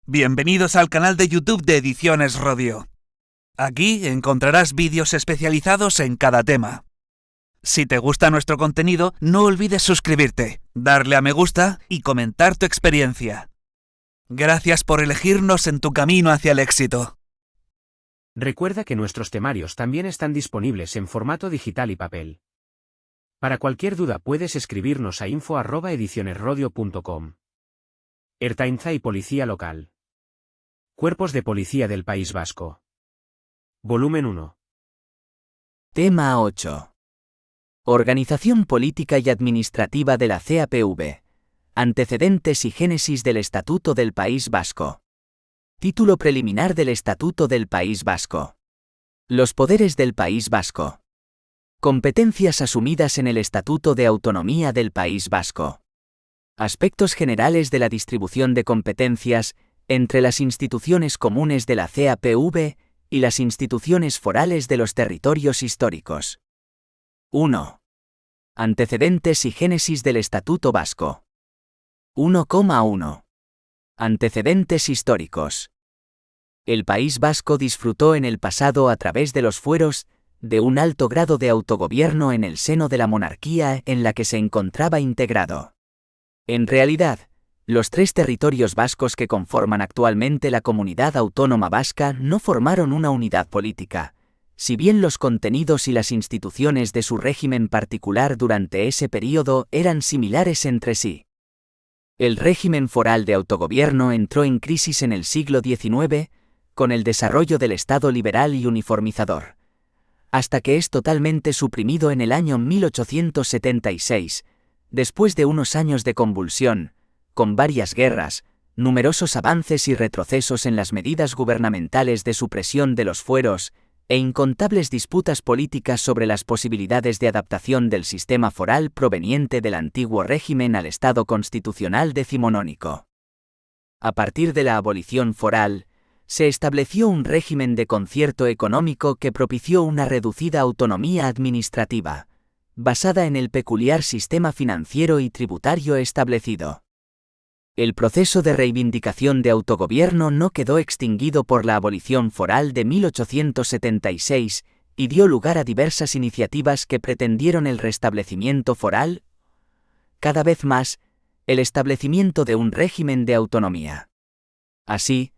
Bienvenidos al canal de YouTube de Ediciones Rodio. Aquí encontrarás vídeos especializados en cada tema. Si te gusta nuestro contenido, no olvides suscribirte, darle a me gusta y comentar tu experiencia. Gracias por elegirnos en tu camino hacia el éxito. Recuerda que nuestros temarios también están disponibles en formato digital y papel. Para cualquier duda puedes escribirnos a info@edicionesrodio.com. Ertzaintza y Policía Local. Cuerpos de Policía del País Vasco. Volumen 1. Tema 8. Organización política y administrativa de la CAPV. Antecedentes y génesis del Estatuto del País Vasco. Título preliminar del Estatuto del País Vasco. Los poderes del País Vasco. Competencias asumidas en el Estatuto de Autonomía del País Vasco. Aspectos generales de la distribución de competencias entre las instituciones comunes de la CAPV y las instituciones forales de los territorios históricos. 1. Antecedentes y génesis del Estatuto Vasco. 1,1. Antecedentes históricos. El País Vasco disfrutó en el pasado a través de los fueros de un alto grado de autogobierno en el seno de la monarquía en la que se encontraba integrado. En realidad, los tres territorios vascos que conforman actualmente la Comunidad Autónoma Vasca no formaron una unidad política, si bien los contenidos y las instituciones de su régimen particular durante ese período eran similares entre sí. El régimen foral de autogobierno entró en crisis en el siglo XIX, con el desarrollo del Estado liberal y uniformizador, hasta que es totalmente suprimido en el año 1876, después de unos años de convulsión, con varias guerras, numerosos avances y retrocesos en las medidas gubernamentales de supresión de los fueros, e incontables disputas políticas sobre las posibilidades de adaptación del sistema foral proveniente del antiguo régimen al Estado constitucional decimonónico. A partir de la abolición foral, se estableció un régimen de concierto económico que propició una reducida autonomía administrativa, basada en el peculiar sistema financiero y tributario establecido. El proceso de reivindicación de autogobierno no quedó extinguido por la abolición foral de 1876 y dio lugar a diversas iniciativas que pretendieron el restablecimiento foral, cada vez más, el establecimiento de un régimen de autonomía. Así,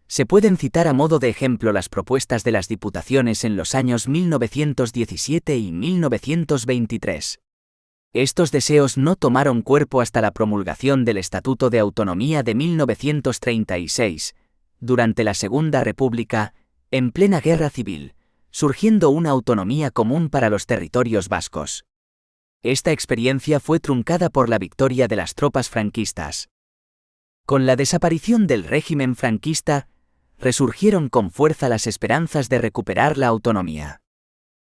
se pueden citar a modo de ejemplo las propuestas de las diputaciones en los años 1917 y 1923. Estos deseos no tomaron cuerpo hasta la promulgación del Estatuto de Autonomía de 1936, durante la Segunda República, en plena guerra civil, surgiendo una autonomía común para los territorios vascos. Esta experiencia fue truncada por la victoria de las tropas franquistas. Con la desaparición del régimen franquista, resurgieron con fuerza las esperanzas de recuperar la autonomía.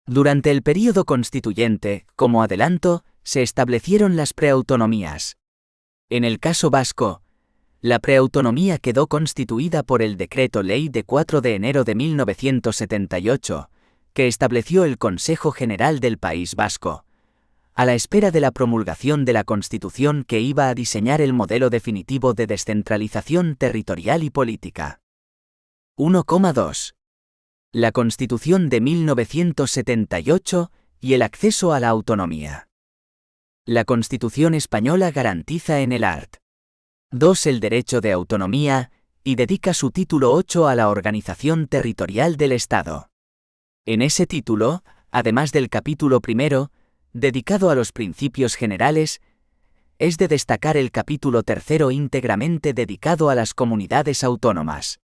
Durante el período constituyente, como adelanto, se establecieron las preautonomías. En el caso vasco, la preautonomía quedó constituida por el Decreto Ley de 4 de enero de 1978, que estableció el Consejo General del País Vasco, a la espera de la promulgación de la Constitución que iba a diseñar el modelo definitivo de descentralización territorial y política. 1,2. La Constitución de 1978 y el acceso a la autonomía. La Constitución española garantiza en el art. 2 el derecho de autonomía, y dedica su título 8 a la organización territorial del Estado. En ese título, además del capítulo 1, dedicado a los principios generales, es de destacar el capítulo 3 íntegramente dedicado a las comunidades autónomas.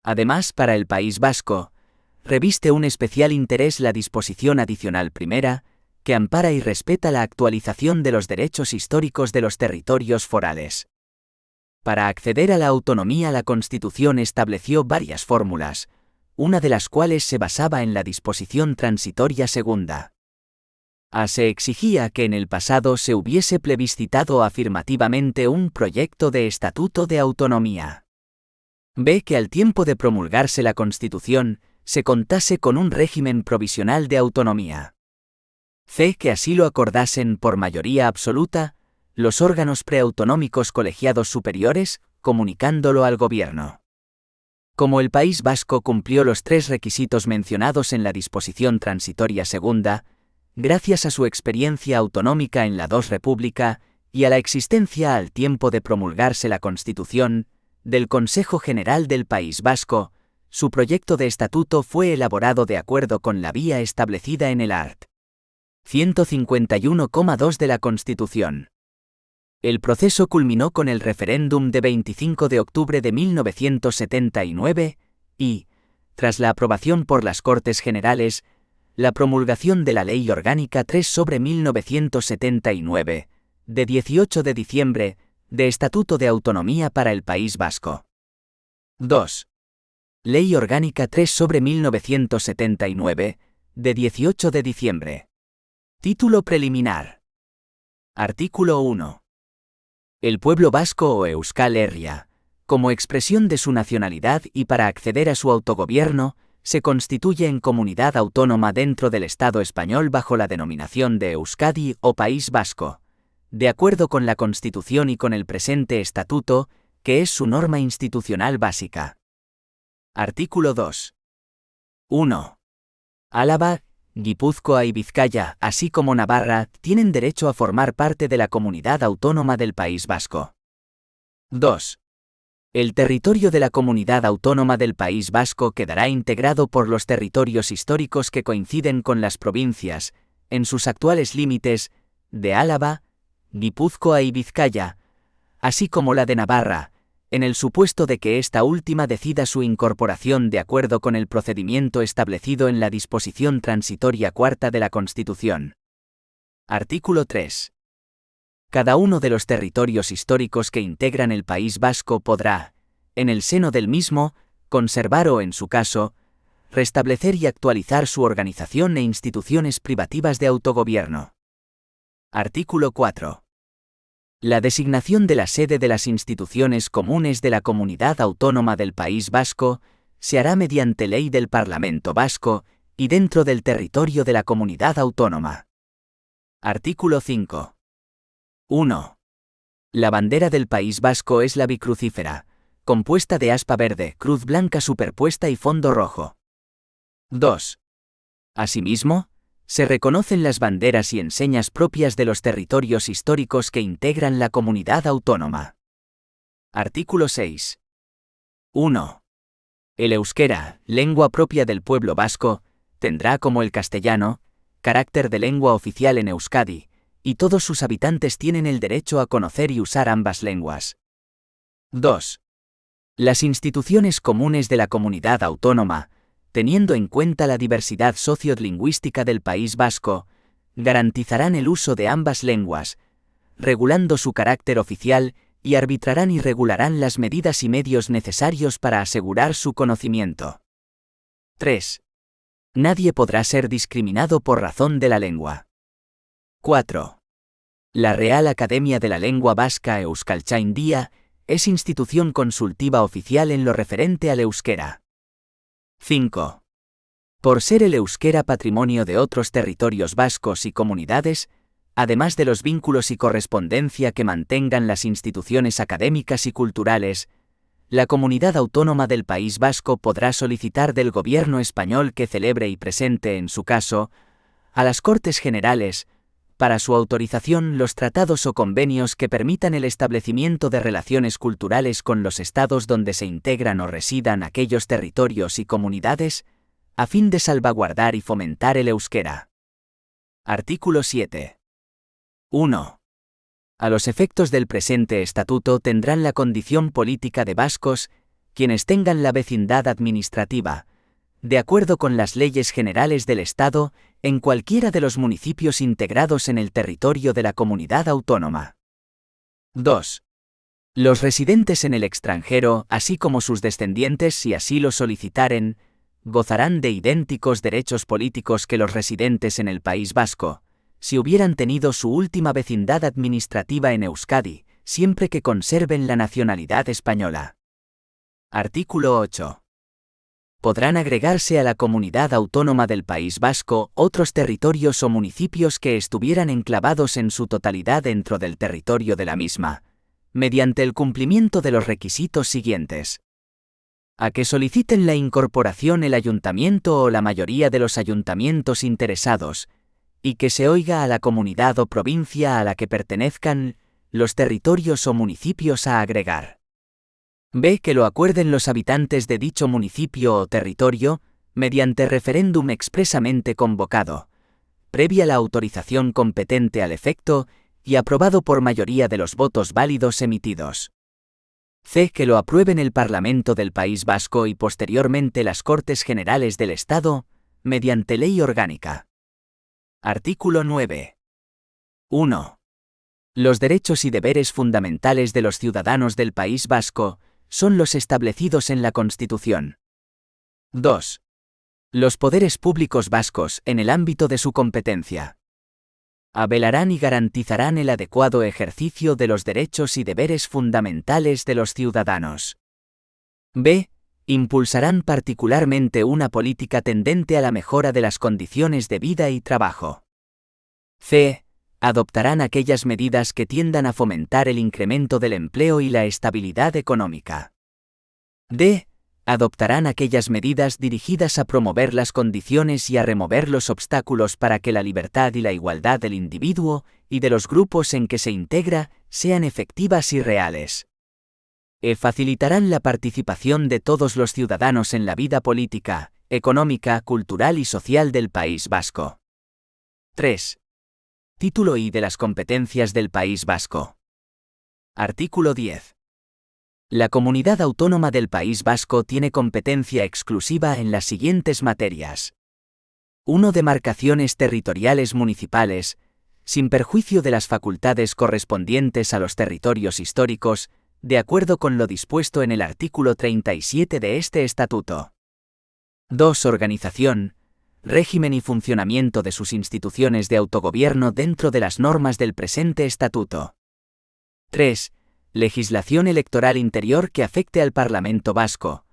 Además, para el País Vasco, reviste un especial interés la disposición adicional 1, que ampara y respeta la actualización de los derechos históricos de los territorios forales. Para acceder a la autonomía, la Constitución estableció varias fórmulas, una de las cuales se basaba en la disposición transitoria segunda. A se exigía que en el pasado se hubiese plebiscitado afirmativamente un proyecto de estatuto de autonomía. B que al tiempo de promulgarse la Constitución, se contase con un régimen provisional de autonomía. C que así lo acordasen por mayoría absoluta los órganos preautonómicos colegiados superiores, comunicándolo al Gobierno. Como el País Vasco cumplió los 3 requisitos mencionados en la disposición transitoria segunda, gracias a su experiencia autonómica en la II República y a la existencia al tiempo de promulgarse la Constitución, del Consejo General del País Vasco, su proyecto de estatuto fue elaborado de acuerdo con la vía establecida en el art. 151,2 de la Constitución. El proceso culminó con el referéndum de 25 de octubre de 1979 y, tras la aprobación por las Cortes Generales, la promulgación de la Ley Orgánica 3/1979, de 18 de diciembre, de Estatuto de Autonomía para el País Vasco. 2. Ley Orgánica 3/1979, de 18 de diciembre. Título preliminar. Artículo 1. El pueblo vasco o Euskal Herria, como expresión de su nacionalidad y para acceder a su autogobierno, se constituye en comunidad autónoma dentro del Estado español bajo la denominación de Euskadi o País Vasco, de acuerdo con la Constitución y con el presente Estatuto, que es su norma institucional básica. Artículo 2. 1. Álava, Guipúzcoa y Vizcaya, así como Navarra, tienen derecho a formar parte de la comunidad autónoma del País Vasco. 2. El territorio de la comunidad autónoma del País Vasco quedará integrado por los territorios históricos que coinciden con las provincias, en sus actuales límites, de Álava, Guipúzcoa y Vizcaya, así como la de Navarra, en el supuesto de que esta última decida su incorporación de acuerdo con el procedimiento establecido en la disposición transitoria cuarta de la Constitución. Artículo 3. Cada uno de los territorios históricos que integran el País Vasco podrá, en el seno del mismo, conservar o, en su caso, restablecer y actualizar su organización e instituciones privativas de autogobierno. Artículo 4. La designación de la sede de las instituciones comunes de la Comunidad Autónoma del País Vasco se hará mediante ley del Parlamento Vasco y dentro del territorio de la comunidad autónoma. Artículo 5. 1. La bandera del País Vasco es la bicrucífera, compuesta de aspa verde, cruz blanca superpuesta y fondo rojo. 2. Asimismo, se reconocen las banderas y enseñas propias de los territorios históricos que integran la comunidad autónoma. Artículo 6. 1. El euskera, lengua propia del pueblo vasco, tendrá como el castellano, carácter de lengua oficial en Euskadi, y todos sus habitantes tienen el derecho a conocer y usar ambas lenguas. 2. Las instituciones comunes de la comunidad autónoma, teniendo en cuenta la diversidad sociolingüística del País Vasco, garantizarán el uso de ambas lenguas, regulando su carácter oficial y arbitrarán y regularán las medidas y medios necesarios para asegurar su conocimiento. 3. Nadie podrá ser discriminado por razón de la lengua. 4. La Real Academia de la Lengua Vasca Euskaltzaindia es institución consultiva oficial en lo referente al euskera. 5. Por ser el euskera patrimonio de otros territorios vascos y comunidades, además de los vínculos y correspondencia que mantengan las instituciones académicas y culturales, la comunidad autónoma del País Vasco podrá solicitar del gobierno español que celebre y presente, en su caso, a las Cortes Generales, para su autorización, los tratados o convenios que permitan el establecimiento de relaciones culturales con los estados donde se integran o residan aquellos territorios y comunidades, a fin de salvaguardar y fomentar el euskera. Artículo 7. 1. A los efectos del presente estatuto tendrán la condición política de vascos, quienes tengan la vecindad administrativa, de acuerdo con las leyes generales del Estado, en cualquiera de los municipios integrados en el territorio de la comunidad autónoma. 2. Los residentes en el extranjero, así como sus descendientes si así lo solicitaren, gozarán de idénticos derechos políticos que los residentes en el País Vasco, si hubieran tenido su última vecindad administrativa en Euskadi, siempre que conserven la nacionalidad española. Artículo 8. Podrán agregarse a la comunidad autónoma del País Vasco otros territorios o municipios que estuvieran enclavados en su totalidad dentro del territorio de la misma, mediante el cumplimiento de los requisitos siguientes. A que soliciten la incorporación el ayuntamiento o la mayoría de los ayuntamientos interesados, y que se oiga a la comunidad o provincia a la que pertenezcan los territorios o municipios a agregar. B. Que lo acuerden los habitantes de dicho municipio o territorio, mediante referéndum expresamente convocado, previa la autorización competente al efecto y aprobado por mayoría de los votos válidos emitidos. C. Que lo aprueben el Parlamento del País Vasco y posteriormente las Cortes Generales del Estado, mediante ley orgánica. Artículo 9. 1. Los derechos y deberes fundamentales de los ciudadanos del País Vasco son los establecidos en la Constitución. 2. Los poderes públicos vascos, en el ámbito de su competencia, velarán y garantizarán el adecuado ejercicio de los derechos y deberes fundamentales de los ciudadanos. B. Impulsarán particularmente una política tendente a la mejora de las condiciones de vida y trabajo. C. Adoptarán aquellas medidas que tiendan a fomentar el incremento del empleo y la estabilidad económica. D. Adoptarán aquellas medidas dirigidas a promover las condiciones y a remover los obstáculos para que la libertad y la igualdad del individuo y de los grupos en que se integra sean efectivas y reales. E. Facilitarán la participación de todos los ciudadanos en la vida política, económica, cultural y social del País Vasco. 3. Título I de las competencias del País Vasco. Artículo 10. La Comunidad Autónoma del País Vasco tiene competencia exclusiva en las siguientes materias. 1. Demarcaciones territoriales municipales, sin perjuicio de las facultades correspondientes a los territorios históricos, de acuerdo con lo dispuesto en el artículo 37 de este estatuto. 2. Organización, régimen y funcionamiento de sus instituciones de autogobierno dentro de las normas del presente estatuto. 3. Legislación electoral interior que afecte al Parlamento Vasco,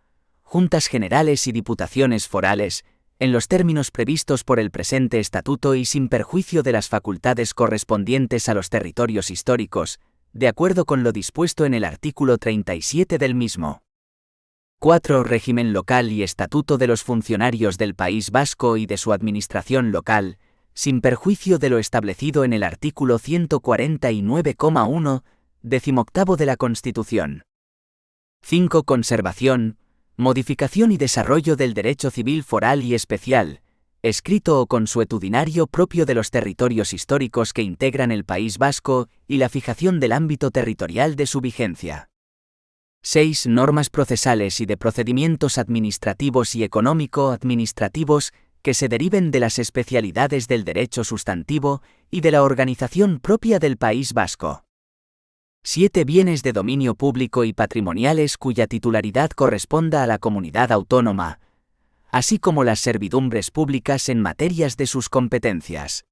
Juntas Generales y Diputaciones Forales, en los términos previstos por el presente estatuto y sin perjuicio de las facultades correspondientes a los territorios históricos, de acuerdo con lo dispuesto en el artículo 37 del mismo. 4. Régimen local y estatuto de los funcionarios del País Vasco y de su administración local, sin perjuicio de lo establecido en el artículo 149,1, 18º de la Constitución. 5. Conservación, modificación y desarrollo del derecho civil foral y especial, escrito o consuetudinario propio de los territorios históricos que integran el País Vasco y la fijación del ámbito territorial de su vigencia. 6. Normas procesales y de procedimientos administrativos y económico-administrativos que se deriven de las especialidades del derecho sustantivo y de la organización propia del País Vasco. 7. Bienes de dominio público y patrimoniales cuya titularidad corresponda a la comunidad autónoma, así como las servidumbres públicas en materias de sus competencias.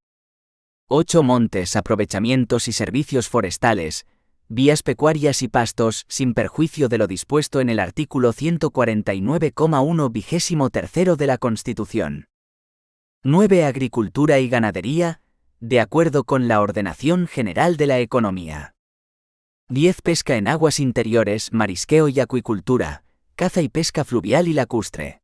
8. Montes, aprovechamientos y servicios forestales, vías pecuarias y pastos, sin perjuicio de lo dispuesto en el artículo 149,1 23º de la Constitución. 9. Agricultura y ganadería, de acuerdo con la Ordenación General de la Economía. 10. Pesca en aguas interiores, marisqueo y acuicultura, caza y pesca fluvial y lacustre.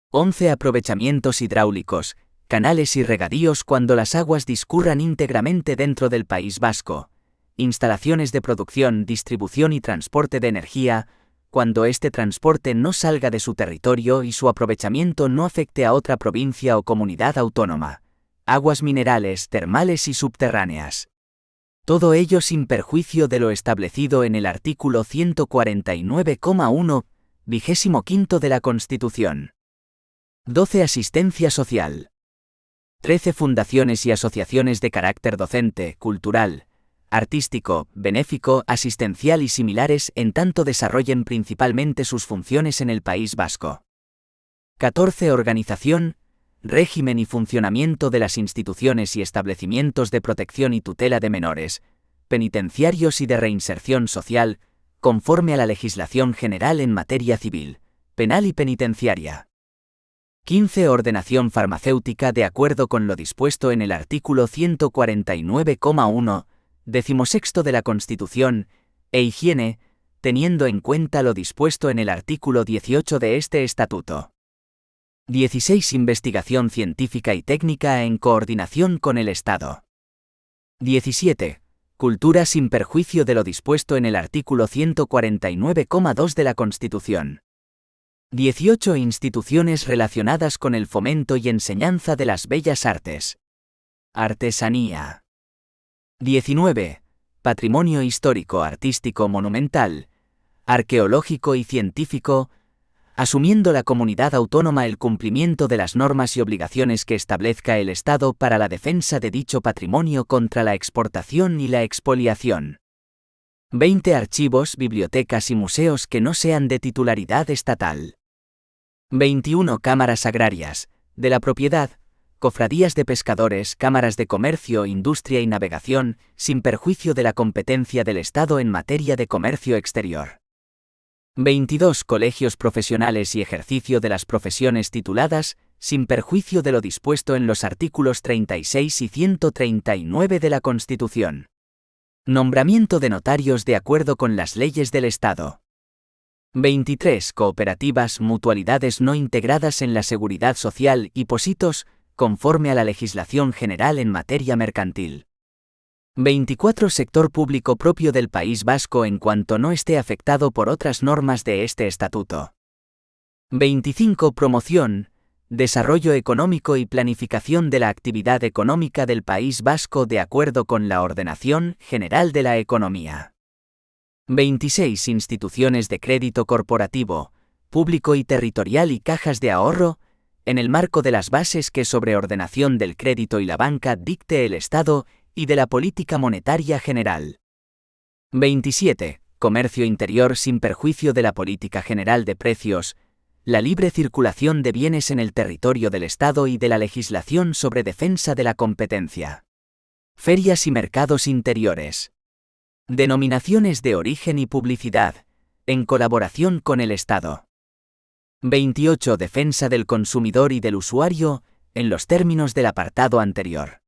11. Aprovechamientos hidráulicos, canales y regadíos cuando las aguas discurran íntegramente dentro del País Vasco, instalaciones de producción, distribución y transporte de energía, cuando este transporte no salga de su territorio y su aprovechamiento no afecte a otra provincia o comunidad autónoma, aguas minerales, termales y subterráneas. Todo ello sin perjuicio de lo establecido en el artículo 149,1, 25º de la Constitución. 12. Asistencia social. 13. Fundaciones y asociaciones de carácter docente, cultural, artístico, benéfico, asistencial y similares en tanto desarrollen principalmente sus funciones en el País Vasco. 14. Organización, régimen y funcionamiento de las instituciones y establecimientos de protección y tutela de menores, penitenciarios y de reinserción social, conforme a la legislación general en materia civil, penal y penitenciaria. 15. Ordenación farmacéutica de acuerdo con lo dispuesto en el artículo 149,1, 16º de la Constitución, e higiene, teniendo en cuenta lo dispuesto en el artículo 18 de este estatuto. 16. Investigación científica y técnica en coordinación con el Estado. 17. Cultura sin perjuicio de lo dispuesto en el artículo 149,2 de la Constitución. 18. Instituciones relacionadas con el fomento y enseñanza de las bellas artes. Artesanía. 19. Patrimonio histórico, artístico, monumental, arqueológico y científico, asumiendo la comunidad autónoma el cumplimiento de las normas y obligaciones que establezca el Estado para la defensa de dicho patrimonio contra la exportación y la expoliación. 20. Archivos, bibliotecas y museos que no sean de titularidad estatal. 21. Cámaras agrarias, de la propiedad, cofradías de pescadores, cámaras de comercio, industria y navegación, sin perjuicio de la competencia del Estado en materia de comercio exterior. 22. Colegios profesionales y ejercicio de las profesiones tituladas, sin perjuicio de lo dispuesto en los artículos 36 y 139 de la Constitución. Nombramiento de notarios de acuerdo con las leyes del Estado. 23. Cooperativas, mutualidades no integradas en la seguridad social y positos, conforme a la legislación general en materia mercantil. 24. Sector público propio del País Vasco en cuanto no esté afectado por otras normas de este estatuto. 25. Promoción, desarrollo económico y planificación de la actividad económica del País Vasco de acuerdo con la ordenación general de la economía. 26. Instituciones de crédito corporativo, público y territorial y cajas de ahorro, en el marco de las bases que sobre ordenación del crédito y la banca dicte el Estado y de la política monetaria general. 27. Comercio interior sin perjuicio de la política general de precios, la libre circulación de bienes en el territorio del Estado y de la legislación sobre defensa de la competencia. Ferias y mercados interiores. Denominaciones de origen y publicidad, en colaboración con el Estado. 28. Defensa del consumidor y del usuario, en los términos del apartado anterior.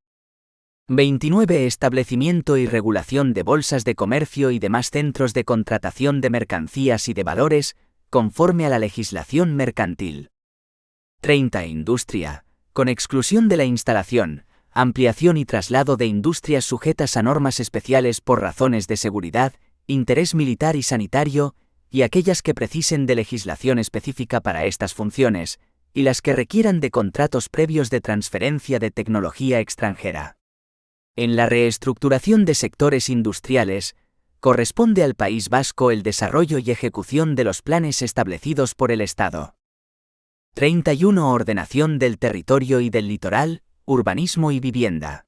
29. Establecimiento y regulación de bolsas de comercio y demás centros de contratación de mercancías y de valores, conforme a la legislación mercantil. 30. Industria, con exclusión de la instalación, ampliación y traslado de industrias sujetas a normas especiales por razones de seguridad, interés militar y sanitario, y aquellas que precisen de legislación específica para estas funciones, y las que requieran de contratos previos de transferencia de tecnología extranjera. En la reestructuración de sectores industriales, corresponde al País Vasco el desarrollo y ejecución de los planes establecidos por el Estado. 31. Ordenación del territorio y del litoral, urbanismo y vivienda.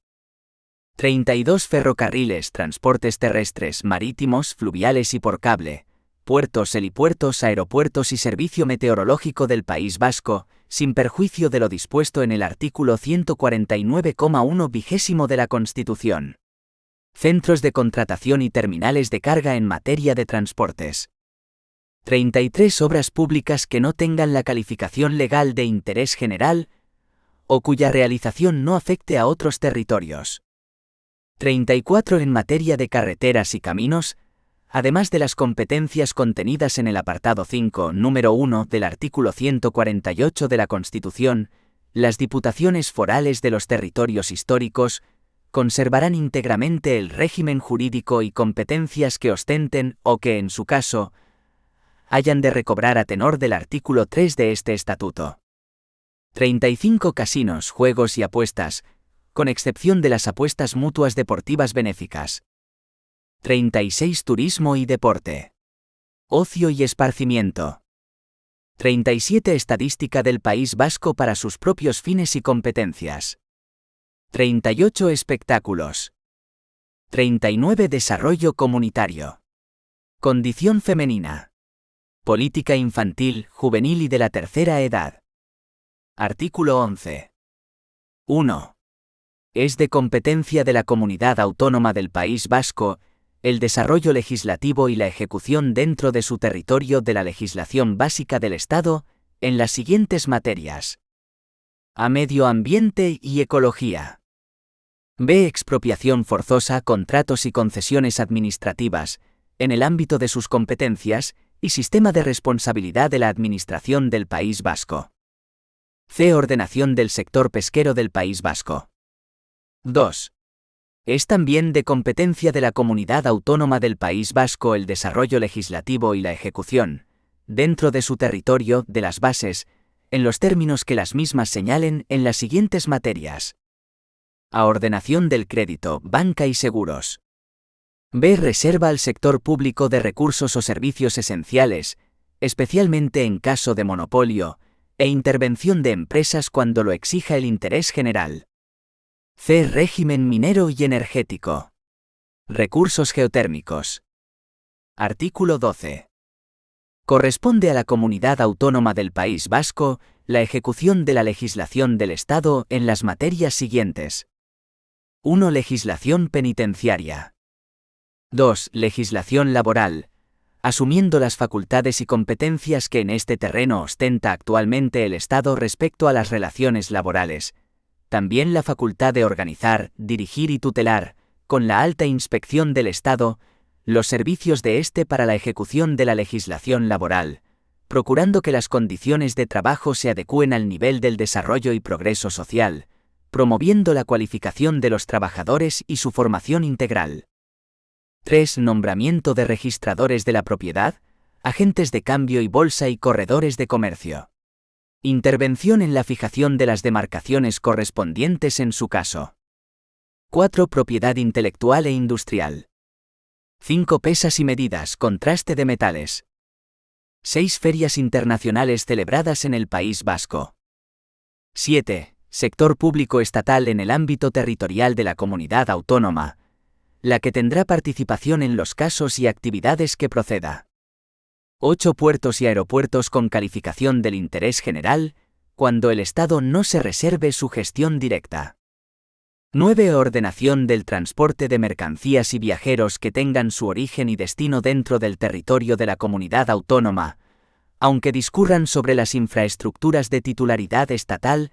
32. Ferrocarriles, transportes terrestres, marítimos, fluviales y por cable, puertos, helipuertos, aeropuertos y servicio meteorológico del País Vasco, sin perjuicio de lo dispuesto en el artículo 149,1 vigésimo de la Constitución. Centros de contratación y terminales de carga en materia de transportes. 33. Obras públicas que no tengan la calificación legal de interés general o cuya realización no afecte a otros territorios. 34. En materia de carreteras y caminos, además de las competencias contenidas en el apartado 5, número 1 del artículo 148 de la Constitución, las diputaciones forales de los territorios históricos conservarán íntegramente el régimen jurídico y competencias que ostenten o que, en su caso, hayan de recobrar a tenor del artículo 3 de este estatuto. 35. Casinos, juegos y apuestas, con excepción de las apuestas mutuas deportivas benéficas. 36. Turismo y deporte. Ocio y esparcimiento. 37. Estadística del País Vasco para sus propios fines y competencias. 38. Espectáculos. 39. Desarrollo comunitario. Condición femenina. Política infantil, juvenil y de la tercera edad. Artículo 11. 1. Es de competencia de la Comunidad Autónoma del País Vasco el desarrollo legislativo y la ejecución dentro de su territorio de la legislación básica del Estado, en las siguientes materias. A. Medio ambiente y ecología. B. Expropiación forzosa, contratos y concesiones administrativas, en el ámbito de sus competencias, y sistema de responsabilidad de la Administración del País Vasco. C. Ordenación del sector pesquero del País Vasco. 2. Es también de competencia de la Comunidad Autónoma del País Vasco el desarrollo legislativo y la ejecución, dentro de su territorio, de las bases, en los términos que las mismas señalen en las siguientes materias. A. Ordenación del crédito, banca y seguros. B. Reserva al sector público de recursos o servicios esenciales, especialmente en caso de monopolio, e intervención de empresas cuando lo exija el interés general. C. Régimen minero y energético. Recursos geotérmicos. Artículo 12. Corresponde a la Comunidad Autónoma del País Vasco la ejecución de la legislación del Estado en las materias siguientes. 1. Legislación penitenciaria. 2. Legislación laboral, asumiendo las facultades y competencias que en este terreno ostenta actualmente el Estado respecto a las relaciones laborales. También la facultad de organizar, dirigir y tutelar, con la alta inspección del Estado, los servicios de éste para la ejecución de la legislación laboral, procurando que las condiciones de trabajo se adecúen al nivel del desarrollo y progreso social, promoviendo la cualificación de los trabajadores y su formación integral. 3. Nombramiento de registradores de la propiedad, agentes de cambio y bolsa y corredores de comercio. Intervención en la fijación de las demarcaciones correspondientes en su caso. 4. Propiedad intelectual e industrial. 5. Pesas y medidas, contraste de metales. 6. Ferias internacionales celebradas en el País Vasco. 7. Sector público estatal en el ámbito territorial de la comunidad autónoma, la que tendrá participación en los casos y actividades que proceda. 8. Puertos y aeropuertos con calificación del interés general, cuando el Estado no se reserve su gestión directa. 9. Ordenación del transporte de mercancías y viajeros que tengan su origen y destino dentro del territorio de la comunidad autónoma, aunque discurran sobre las infraestructuras de titularidad estatal,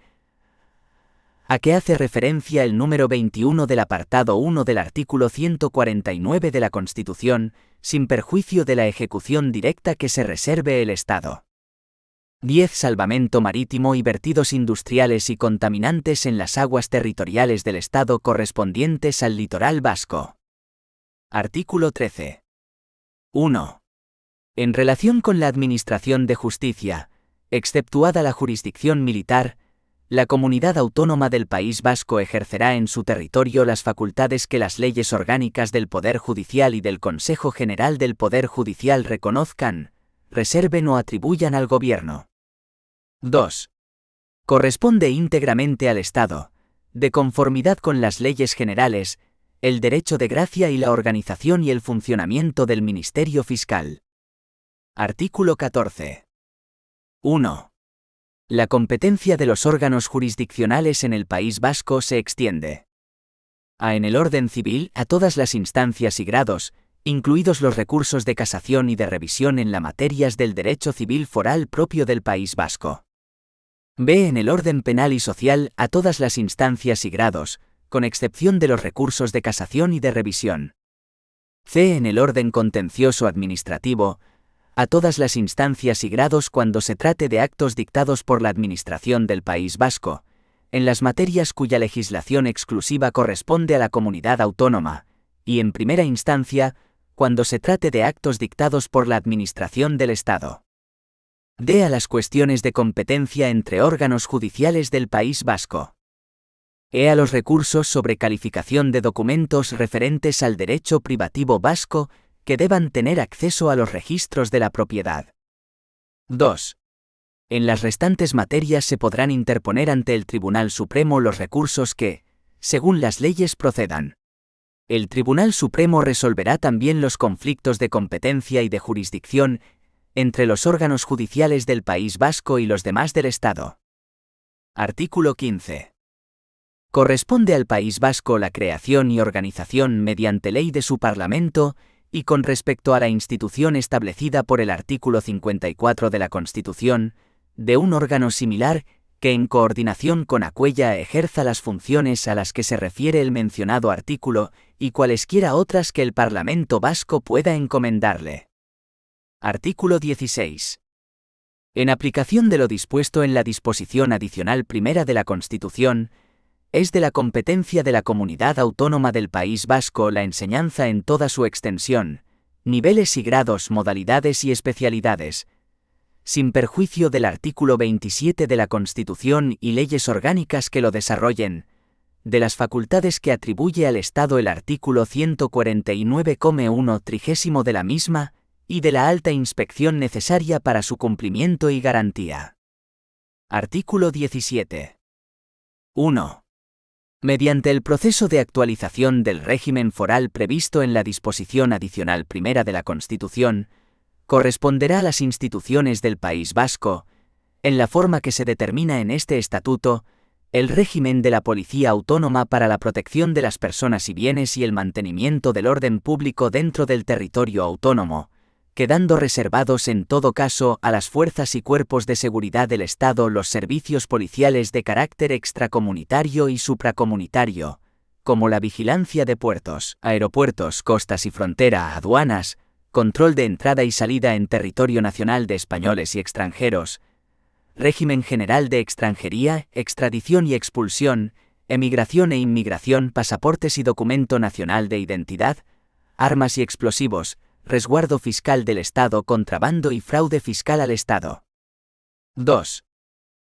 a que hace referencia el número 21 del apartado 1 del artículo 149 de la Constitución, sin perjuicio de la ejecución directa que se reserve el Estado. 10. Salvamento marítimo y vertidos industriales y contaminantes en las aguas territoriales del Estado correspondientes al litoral vasco. Artículo 13. 1. En relación con la administración de justicia, exceptuada la jurisdicción militar, la Comunidad Autónoma del País Vasco ejercerá en su territorio las facultades que las leyes orgánicas del Poder Judicial y del Consejo General del Poder Judicial reconozcan, reserven o atribuyan al Gobierno. 2. Corresponde íntegramente al Estado, de conformidad con las leyes generales, el derecho de gracia y la organización y el funcionamiento del Ministerio Fiscal. Artículo 14. 1. La competencia de los órganos jurisdiccionales en el País Vasco se extiende a. En el orden civil, a todas las instancias y grados, incluidos los recursos de casación y de revisión en las materias del derecho civil foral propio del País Vasco. B. En el orden penal y social, a todas las instancias y grados, con excepción de los recursos de casación y de revisión. C. En el orden contencioso administrativo, a todas las instancias y grados cuando se trate de actos dictados por la Administración del País Vasco, en las materias cuya legislación exclusiva corresponde a la comunidad autónoma, y en primera instancia, cuando se trate de actos dictados por la Administración del Estado. D. A las cuestiones de competencia entre órganos judiciales del País Vasco. E. A los recursos sobre calificación de documentos referentes al derecho privativo vasco, que deban tener acceso a los registros de la propiedad. 2. En las restantes materias se podrán interponer ante el Tribunal Supremo los recursos que, según las leyes, procedan. El Tribunal Supremo resolverá también los conflictos de competencia y de jurisdicción entre los órganos judiciales del País Vasco y los demás del Estado. Artículo 15. Corresponde al País Vasco la creación y organización mediante ley de su Parlamento, y con respecto a la institución establecida por el artículo 54 de la Constitución, de un órgano similar que en coordinación con aquella ejerza las funciones a las que se refiere el mencionado artículo y cualesquiera otras que el Parlamento vasco pueda encomendarle. Artículo 16. En aplicación de lo dispuesto en la disposición adicional primera de la Constitución, es de la competencia de la Comunidad Autónoma del País Vasco la enseñanza en toda su extensión, niveles y grados, modalidades y especialidades, sin perjuicio del artículo 27 de la Constitución y leyes orgánicas que lo desarrollen, de las facultades que atribuye al Estado el artículo 149,1 trigésimo de la misma, y de la alta inspección necesaria para su cumplimiento y garantía. Artículo 17. 1. Mediante el proceso de actualización del régimen foral previsto en la disposición adicional primera de la Constitución, corresponderá a las instituciones del País Vasco, en la forma que se determina en este estatuto, el régimen de la Policía Autónoma para la protección de las personas y bienes y el mantenimiento del orden público dentro del territorio autónomo, quedando reservados en todo caso a las fuerzas y cuerpos de seguridad del Estado los servicios policiales de carácter extracomunitario y supracomunitario, como la vigilancia de puertos, aeropuertos, costas y frontera, aduanas, control de entrada y salida en territorio nacional de españoles y extranjeros, régimen general de extranjería, extradición y expulsión, emigración e inmigración, pasaportes y documento nacional de identidad, armas y explosivos, resguardo fiscal del Estado, contrabando y fraude fiscal al Estado. 2.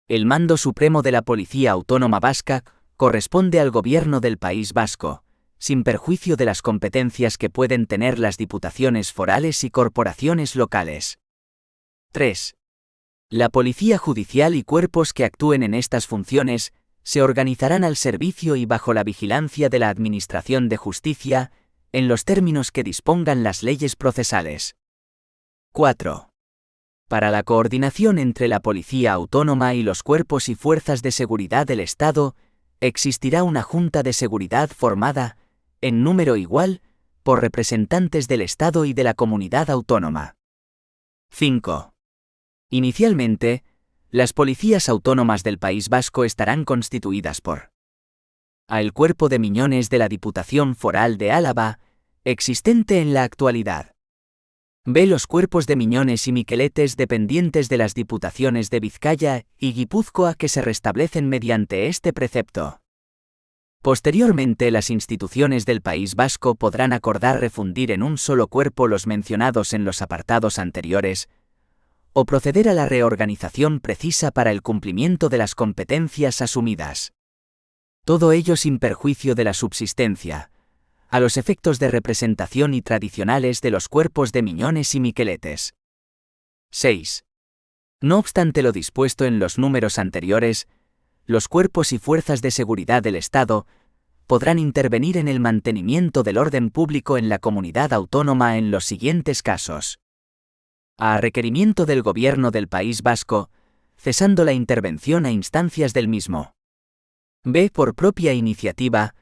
El mando supremo de la Policía Autónoma Vasca corresponde al Gobierno del País Vasco, sin perjuicio de las competencias que pueden tener las diputaciones forales y corporaciones locales. 3. La Policía Judicial y cuerpos que actúen en estas funciones se organizarán al servicio y bajo la vigilancia de la Administración de Justicia, en los términos que dispongan las leyes procesales. 4. Para la coordinación entre la Policía Autónoma y los cuerpos y fuerzas de seguridad del Estado, existirá una Junta de Seguridad formada, en número igual, por representantes del Estado y de la Comunidad Autónoma. 5. Inicialmente, las policías autónomas del País Vasco estarán constituidas por a. El Cuerpo de Miñones de la Diputación Foral de Álava, existente en la actualidad. B. Los cuerpos de Miñones y Miqueletes dependientes de las Diputaciones de Vizcaya y Guipúzcoa que se restablecen mediante este precepto. Posteriormente, las instituciones del País Vasco podrán acordar refundir en un solo cuerpo los mencionados en los apartados anteriores, o proceder a la reorganización precisa para el cumplimiento de las competencias asumidas. Todo ello sin perjuicio de la subsistencia, a los efectos de representación y tradicionales de los cuerpos de Miñones y Miqueletes. 6. No obstante lo dispuesto en los números anteriores, los cuerpos y fuerzas de seguridad del Estado podrán intervenir en el mantenimiento del orden público en la comunidad autónoma en los siguientes casos. A requerimiento del Gobierno del País Vasco, cesando la intervención a instancias del mismo. B. Por propia iniciativa,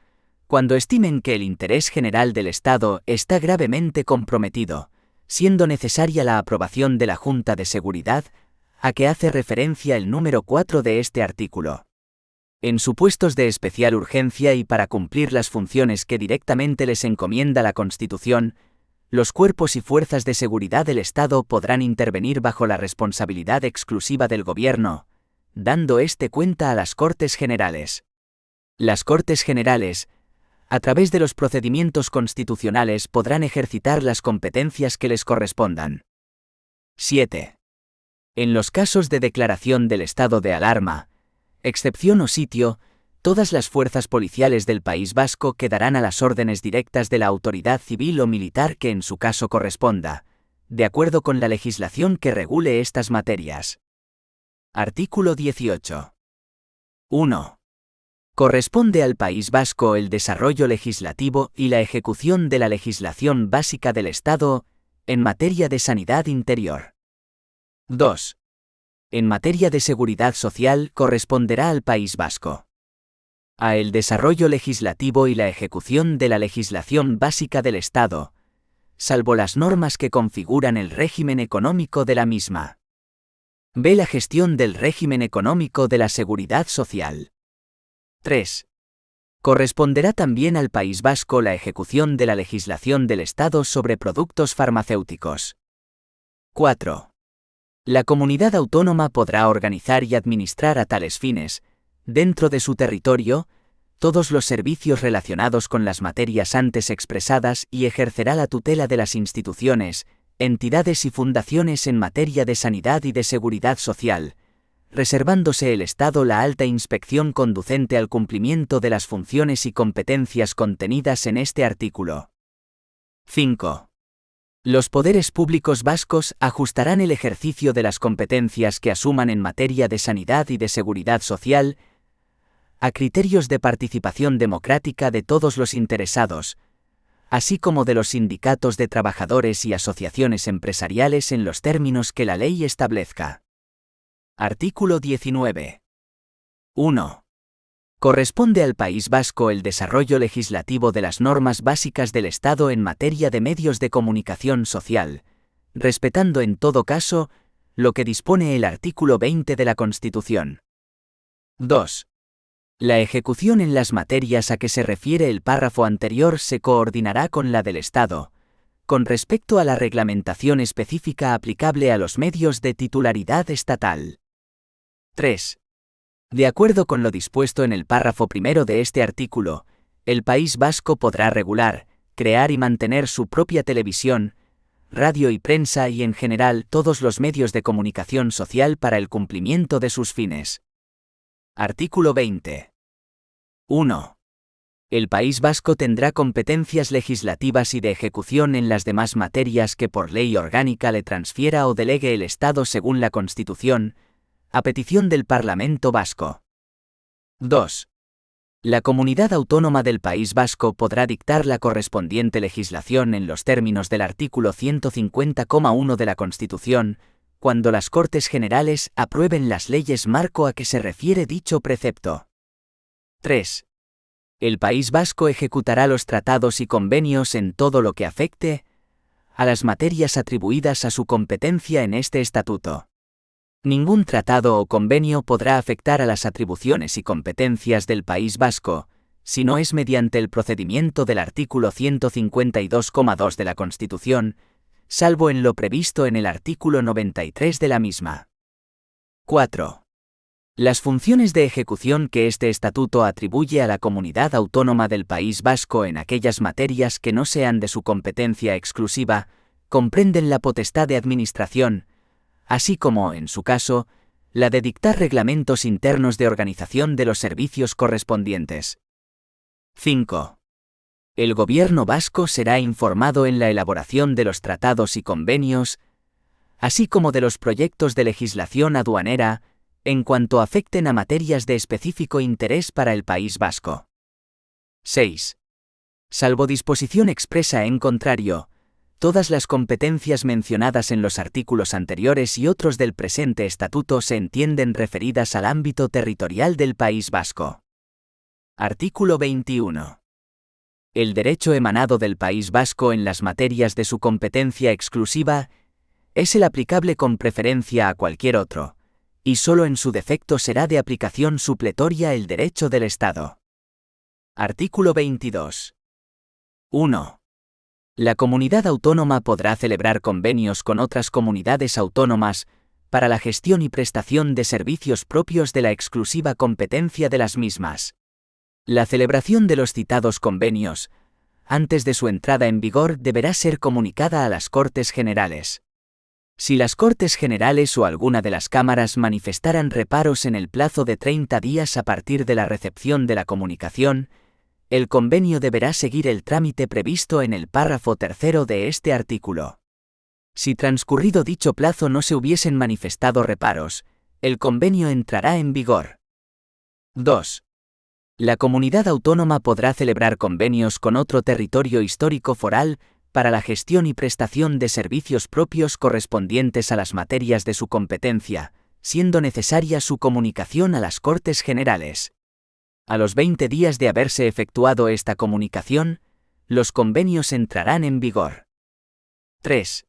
cuando estimen que el interés general del Estado está gravemente comprometido, siendo necesaria la aprobación de la Junta de Seguridad, a que hace referencia el número 4 de este artículo. En supuestos de especial urgencia y para cumplir las funciones que directamente les encomienda la Constitución, los cuerpos y fuerzas de seguridad del Estado podrán intervenir bajo la responsabilidad exclusiva del Gobierno, dando este cuenta a las Cortes Generales. Las Cortes Generales, a través de los procedimientos constitucionales, podrán ejercitar las competencias que les correspondan. 7. En los casos de declaración del estado de alarma, excepción o sitio, todas las fuerzas policiales del País Vasco quedarán a las órdenes directas de la autoridad civil o militar que en su caso corresponda, de acuerdo con la legislación que regule estas materias. Artículo 18. 1. Corresponde al País Vasco el desarrollo legislativo y la ejecución de la legislación básica del Estado en materia de sanidad interior. 2. En materia de seguridad social corresponderá al País Vasco a. El desarrollo legislativo y la ejecución de la legislación básica del Estado, salvo las normas que configuran el régimen económico de la misma. B. La gestión del régimen económico de la seguridad social. 3. Corresponderá también al País Vasco la ejecución de la legislación del Estado sobre productos farmacéuticos. 4. La comunidad autónoma podrá organizar y administrar a tales fines, dentro de su territorio, todos los servicios relacionados con las materias antes expresadas y ejercerá la tutela de las instituciones, entidades y fundaciones en materia de sanidad y de seguridad social, reservándose el Estado la alta inspección conducente al cumplimiento de las funciones y competencias contenidas en este artículo. 5. Los poderes públicos vascos ajustarán el ejercicio de las competencias que asuman en materia de sanidad y de seguridad social a criterios de participación democrática de todos los interesados, así como de los sindicatos de trabajadores y asociaciones empresariales en los términos que la ley establezca. Artículo 19. 1. Corresponde al País Vasco el desarrollo legislativo de las normas básicas del Estado en materia de medios de comunicación social, respetando en todo caso lo que dispone el artículo 20 de la Constitución. 2. La ejecución en las materias a que se refiere el párrafo anterior se coordinará con la del Estado, con respecto a la reglamentación específica aplicable a los medios de titularidad estatal. 3. De acuerdo con lo dispuesto en el párrafo primero de este artículo, el País Vasco podrá regular, crear y mantener su propia televisión, radio y prensa y en general todos los medios de comunicación social para el cumplimiento de sus fines. Artículo 20. 1. El País Vasco tendrá competencias legislativas y de ejecución en las demás materias que por ley orgánica le transfiera o delegue el Estado según la Constitución, a petición del Parlamento Vasco. 2. La Comunidad Autónoma del País Vasco podrá dictar la correspondiente legislación en los términos del artículo 150,1 de la Constitución, cuando las Cortes Generales aprueben las leyes marco a que se refiere dicho precepto. 3. El País Vasco ejecutará los tratados y convenios en todo lo que afecte a las materias atribuidas a su competencia en este estatuto. Ningún tratado o convenio podrá afectar a las atribuciones y competencias del País Vasco, si no es mediante el procedimiento del artículo 152,2 de la Constitución, salvo en lo previsto en el artículo 93 de la misma. 4. Las funciones de ejecución que este estatuto atribuye a la Comunidad Autónoma del País Vasco en aquellas materias que no sean de su competencia exclusiva, comprenden la potestad de administración, así como, en su caso, la de dictar reglamentos internos de organización de los servicios correspondientes. 5. El Gobierno vasco será informado en la elaboración de los tratados y convenios, así como de los proyectos de legislación aduanera, en cuanto afecten a materias de específico interés para el País Vasco. 6. Salvo disposición expresa en contrario, todas las competencias mencionadas en los artículos anteriores y otros del presente estatuto se entienden referidas al ámbito territorial del País Vasco. Artículo 21. El derecho emanado del País Vasco en las materias de su competencia exclusiva es el aplicable con preferencia a cualquier otro, y solo en su defecto será de aplicación supletoria el derecho del Estado. Artículo 22. 1. La comunidad autónoma podrá celebrar convenios con otras comunidades autónomas para la gestión y prestación de servicios propios de la exclusiva competencia de las mismas. La celebración de los citados convenios, antes de su entrada en vigor, deberá ser comunicada a las Cortes Generales. Si las Cortes Generales o alguna de las cámaras manifestaran reparos en el plazo de 30 días a partir de la recepción de la comunicación, el convenio deberá seguir el trámite previsto en el párrafo tercero de este artículo. Si transcurrido dicho plazo no se hubiesen manifestado reparos, el convenio entrará en vigor. 2. La comunidad autónoma podrá celebrar convenios con otro territorio histórico foral para la gestión y prestación de servicios propios correspondientes a las materias de su competencia, siendo necesaria su comunicación a las Cortes Generales. A los 20 días de haberse efectuado esta comunicación, los convenios entrarán en vigor. 3.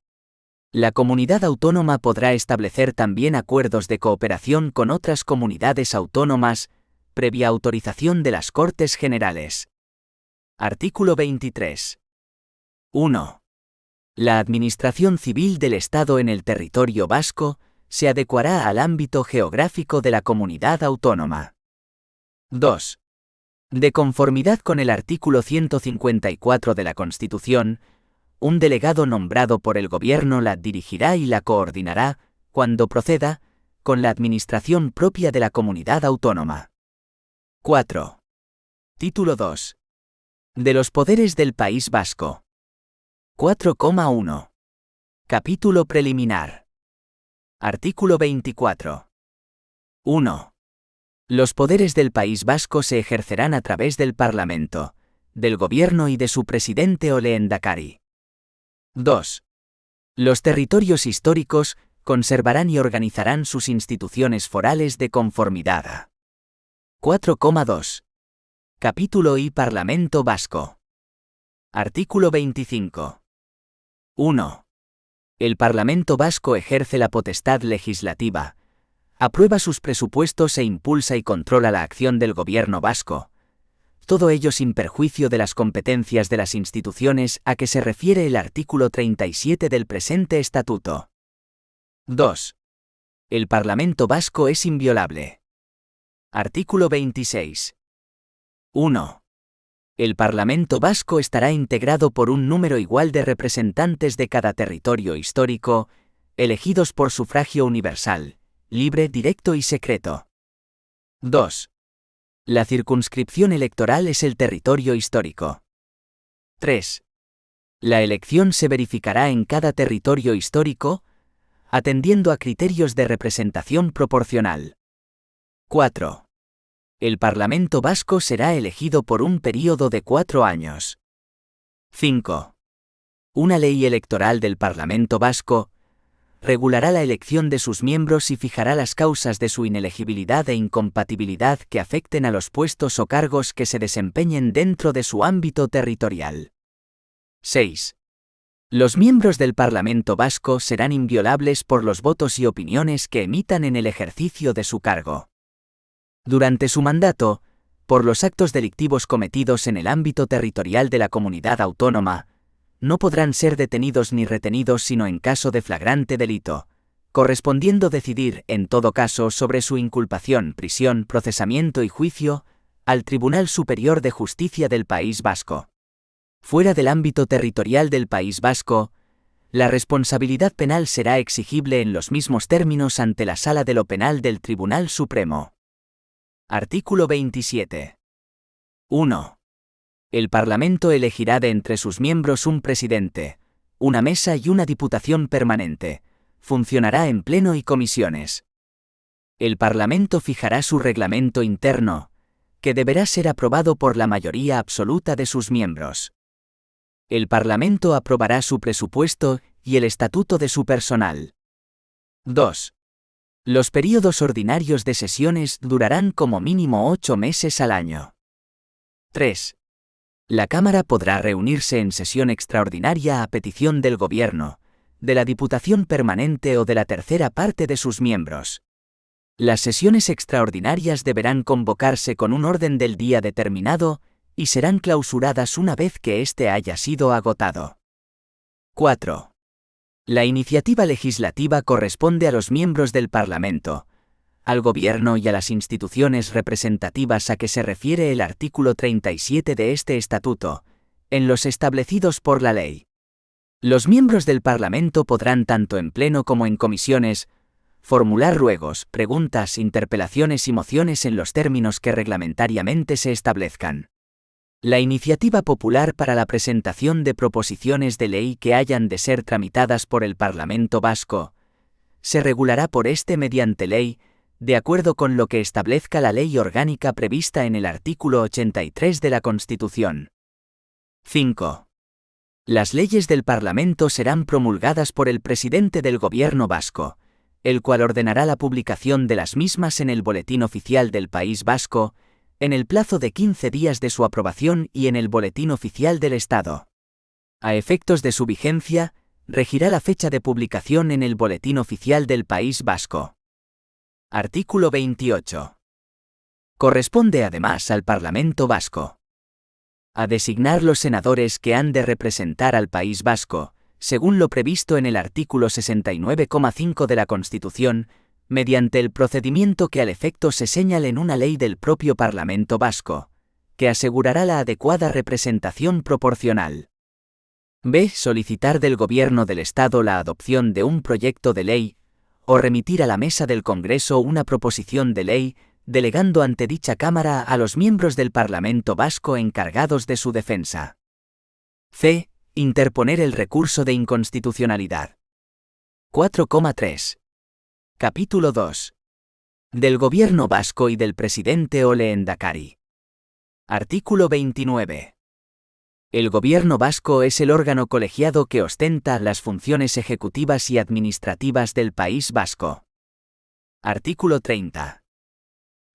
La comunidad autónoma podrá establecer también acuerdos de cooperación con otras comunidades autónomas previa autorización de las Cortes Generales. Artículo 23. 1. La administración civil del Estado en el territorio vasco se adecuará al ámbito geográfico de la comunidad autónoma. 2. De conformidad con el artículo 154 de la Constitución, un delegado nombrado por el Gobierno la dirigirá y la coordinará, cuando proceda, con la administración propia de la comunidad autónoma. 4. Título 2. De los poderes del País Vasco. 4,1. Capítulo preliminar. Artículo 24. 1. Los poderes del País Vasco se ejercerán a través del Parlamento, del Gobierno y de su presidente o lehendakari. 2. Los territorios históricos conservarán y organizarán sus instituciones forales de conformidad a 4,2. Capítulo I Parlamento Vasco. Artículo 25. 1. El Parlamento Vasco ejerce la potestad legislativa, aprueba sus presupuestos e impulsa y controla la acción del Gobierno vasco, todo ello sin perjuicio de las competencias de las instituciones a que se refiere el artículo 37 del presente estatuto. 2. El Parlamento Vasco es inviolable. Artículo 26. 1. El Parlamento Vasco estará integrado por un número igual de representantes de cada territorio histórico, elegidos por sufragio universal, libre, directo y secreto. 2. La circunscripción electoral es el territorio histórico. 3. La elección se verificará en cada territorio histórico, atendiendo a criterios de representación proporcional. 4. El Parlamento Vasco será elegido por un período de 4 años. 5. Una ley electoral del Parlamento Vasco regulará la elección de sus miembros y fijará las causas de su inelegibilidad e incompatibilidad que afecten a los puestos o cargos que se desempeñen dentro de su ámbito territorial. 6. Los miembros del Parlamento Vasco serán inviolables por los votos y opiniones que emitan en el ejercicio de su cargo. Durante su mandato, por los actos delictivos cometidos en el ámbito territorial de la comunidad autónoma, no podrán ser detenidos ni retenidos sino en caso de flagrante delito, correspondiendo decidir, en todo caso, sobre su inculpación, prisión, procesamiento y juicio, al Tribunal Superior de Justicia del País Vasco. Fuera del ámbito territorial del País Vasco, la responsabilidad penal será exigible en los mismos términos ante la Sala de lo Penal del Tribunal Supremo. Artículo 27. 1. El Parlamento elegirá de entre sus miembros un presidente, una mesa y una diputación permanente. Funcionará en pleno y comisiones. El Parlamento fijará su reglamento interno, que deberá ser aprobado por la mayoría absoluta de sus miembros. El Parlamento aprobará su presupuesto y el estatuto de su personal. 2. Los períodos ordinarios de sesiones durarán como mínimo 8 meses al año. 3. La Cámara podrá reunirse en sesión extraordinaria a petición del Gobierno, de la Diputación Permanente o de la tercera parte de sus miembros. Las sesiones extraordinarias deberán convocarse con un orden del día determinado y serán clausuradas una vez que éste haya sido agotado. 4. La iniciativa legislativa corresponde a los miembros del Parlamento, al Gobierno y a las instituciones representativas a que se refiere el artículo 37 de este estatuto, en los establecidos por la ley. Los miembros del Parlamento podrán tanto en pleno como en comisiones formular ruegos, preguntas, interpelaciones y mociones en los términos que reglamentariamente se establezcan. La iniciativa popular para la presentación de proposiciones de ley que hayan de ser tramitadas por el Parlamento Vasco se regulará por este mediante ley, de acuerdo con lo que establezca la ley orgánica prevista en el artículo 83 de la Constitución. 5. Las leyes del Parlamento serán promulgadas por el presidente del Gobierno vasco, el cual ordenará la publicación de las mismas en el Boletín Oficial del País Vasco, en el plazo de 15 días de su aprobación y en el Boletín Oficial del Estado. A efectos de su vigencia, regirá la fecha de publicación en el Boletín Oficial del País Vasco. Artículo 28. Corresponde además al Parlamento Vasco. A designar los senadores que han de representar al País Vasco, según lo previsto en el artículo 69,5 de la Constitución, mediante el procedimiento que al efecto se señale en una ley del propio Parlamento Vasco, que asegurará la adecuada representación proporcional. B. Solicitar del Gobierno del Estado la adopción de un proyecto de ley, o remitir a la mesa del Congreso una proposición de ley, delegando ante dicha Cámara a los miembros del Parlamento Vasco encargados de su defensa. C. Interponer el recurso de inconstitucionalidad. 4,3. Capítulo 2. Del Gobierno Vasco y del Presidente o Lehendakari. Artículo 29. El Gobierno Vasco es el órgano colegiado que ostenta las funciones ejecutivas y administrativas del País Vasco. Artículo 30.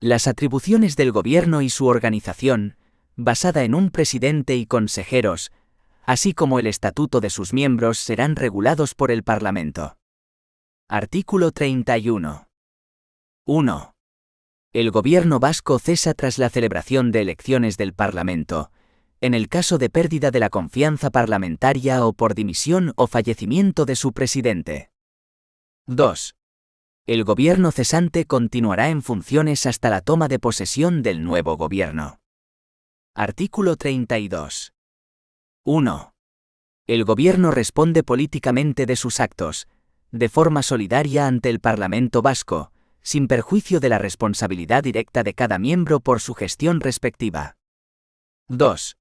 Las atribuciones del Gobierno y su organización, basada en un presidente y consejeros, así como el estatuto de sus miembros, serán regulados por el Parlamento. Artículo 31. 1. El Gobierno Vasco cesa tras la celebración de elecciones del Parlamento, en el caso de pérdida de la confianza parlamentaria o por dimisión o fallecimiento de su presidente. 2. El Gobierno cesante continuará en funciones hasta la toma de posesión del nuevo Gobierno. Artículo 32. 1. El Gobierno responde políticamente de sus actos, de forma solidaria ante el Parlamento Vasco, sin perjuicio de la responsabilidad directa de cada miembro por su gestión respectiva. 2.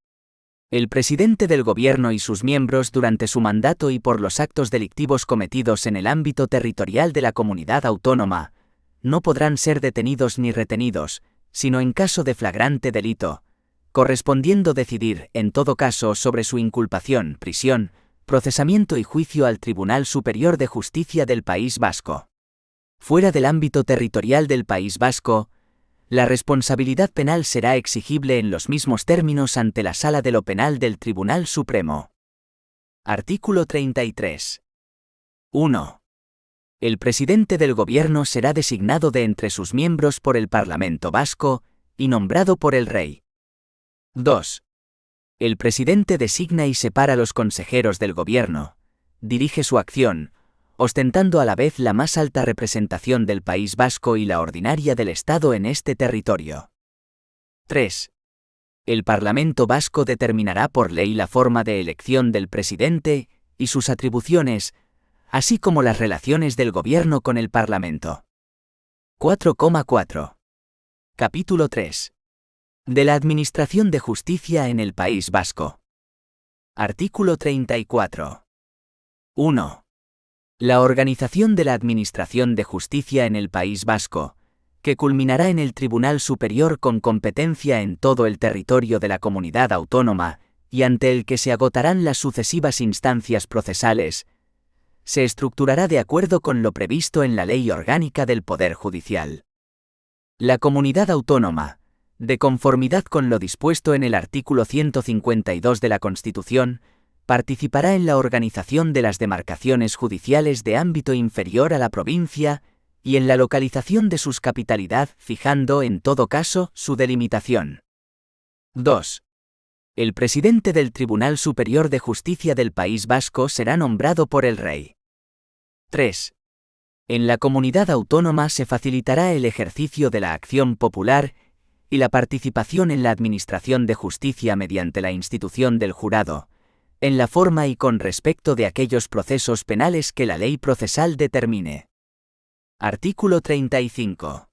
El presidente del Gobierno y sus miembros durante su mandato y por los actos delictivos cometidos en el ámbito territorial de la comunidad autónoma, no podrán ser detenidos ni retenidos, sino en caso de flagrante delito, correspondiendo decidir, en todo caso, sobre su inculpación, prisión, procesamiento y juicio al Tribunal Superior de Justicia del País Vasco. Fuera del ámbito territorial del País Vasco, la responsabilidad penal será exigible en los mismos términos ante la Sala de lo Penal del Tribunal Supremo. Artículo 33. 1. El presidente del Gobierno será designado de entre sus miembros por el Parlamento Vasco y nombrado por el Rey. 2. El presidente designa y separa los consejeros del Gobierno, dirige su acción, ostentando a la vez la más alta representación del País Vasco y la ordinaria del Estado en este territorio. 3. El Parlamento Vasco determinará por ley la forma de elección del presidente y sus atribuciones, así como las relaciones del Gobierno con el Parlamento. 4,4. Capítulo 3. De la Administración de Justicia en el País Vasco. Artículo 34. 1. La organización de la Administración de Justicia en el País Vasco, que culminará en el Tribunal Superior con competencia en todo el territorio de la comunidad autónoma y ante el que se agotarán las sucesivas instancias procesales, se estructurará de acuerdo con lo previsto en la Ley Orgánica del Poder Judicial. La comunidad autónoma, de conformidad con lo dispuesto en el artículo 152 de la Constitución, participará en la organización de las demarcaciones judiciales de ámbito inferior a la provincia y en la localización de sus capitalidad, fijando, en todo caso, su delimitación. 2. El presidente del Tribunal Superior de Justicia del País Vasco será nombrado por el Rey. 3. En la comunidad autónoma se facilitará el ejercicio de la acción popular y la participación en la administración de justicia mediante la institución del jurado, en la forma y con respecto de aquellos procesos penales que la ley procesal determine. Artículo 35.